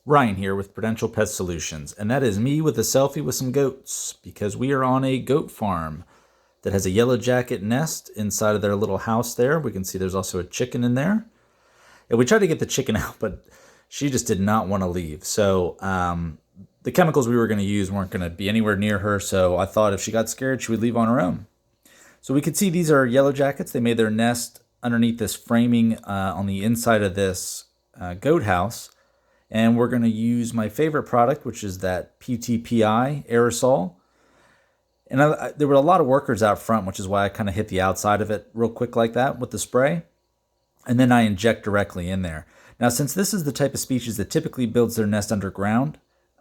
Ryan here with Prudential Pest Solutions, and that is me with a selfie with some goats because we are on a goat farm that has a yellow jacket nest inside of their little house there. We can see there's also a chicken in there. And we tried to get the chicken out, but she just did not want to leave. So the chemicals we were going to use weren't going to be anywhere near her, so I thought if she got scared, she would leave on her own. So we can see these are yellow jackets. They made their nest underneath this framing on the inside of this goat house. And we're going to use my favorite product, which is that PTPI aerosol. And there were a lot of workers out front, which is why I kind of hit the outside of it real quick like that with the spray. And then I inject directly in there. Now, since this is the type of species that typically builds their nest underground,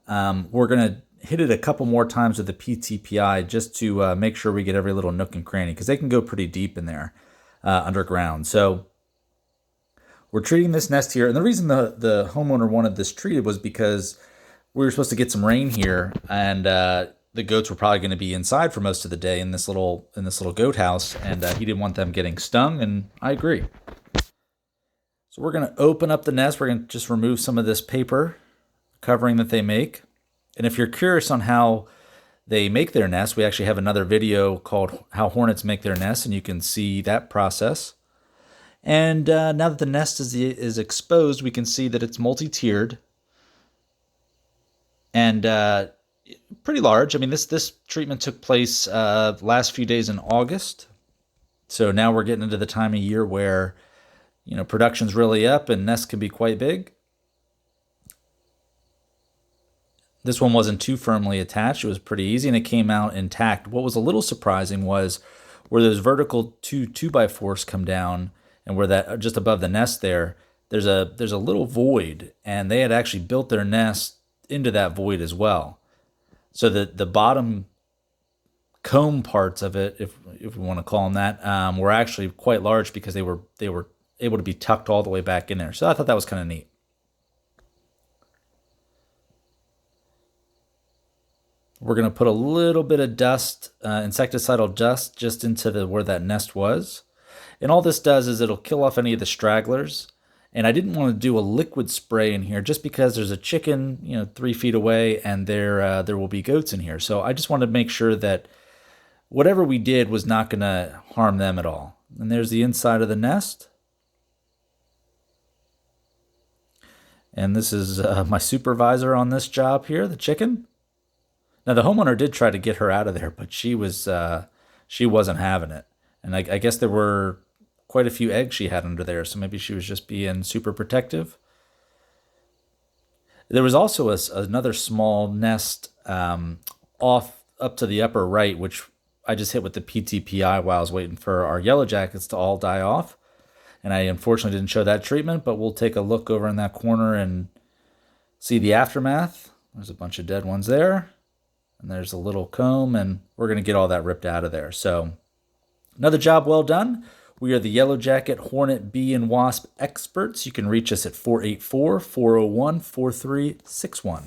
we're going to hit it a couple more times with the PTPI just to make sure we get every little nook and cranny, because they can go pretty deep in there underground. So we're treating this nest here, and the reason the homeowner wanted this treated was because we were supposed to get some rain here, and the goats were probably going to be inside for most of the day in this little goat house, and he didn't want them getting stung, and I agree. So we're going to open up the nest. We're going to just remove some of this paper covering that they make, and if you're curious on how they make their nest, we actually have another video called How Hornets Make Their Nest, and you can see that process. And now that the nest is exposed, we can see that it's multi-tiered and pretty large. I mean, this treatment took place the last few days in August. So now we're getting into the time of year where, production's really up and nests can be quite big. This one wasn't too firmly attached. It was pretty easy and it came out intact. What was a little surprising was where those vertical 2x4s come down, and where that just above the nest there's a little void, and they had actually built their nest into that void as well. So the bottom comb parts of it, if we want to call them that, were actually quite large because they were able to be tucked all the way back in there. So I thought that was kind of neat. We're going to put a little bit of dust, insecticidal dust, just into where that nest was. And all this does is it'll kill off any of the stragglers. And I didn't want to do a liquid spray in here just because there's a chicken, 3 feet away, and there will be goats in here. So I just wanted to make sure that whatever we did was not going to harm them at all. And there's the inside of the nest. And this is my supervisor on this job here, the chicken. Now the homeowner did try to get her out of there, but she wasn't having it. And I guess there were quite a few eggs she had under there, so maybe she was just being super protective. There was also another small nest off up to the upper right, which I just hit with the PTPI while I was waiting for our yellow jackets to all die off. And I unfortunately didn't show that treatment, but we'll take a look over in that corner and see the aftermath. There's a bunch of dead ones there, and there's a little comb, and we're going to get all that ripped out of there. So another job well done. We are the Yellow Jacket Hornet Bee and Wasp experts. You can reach us at 484-401-4361.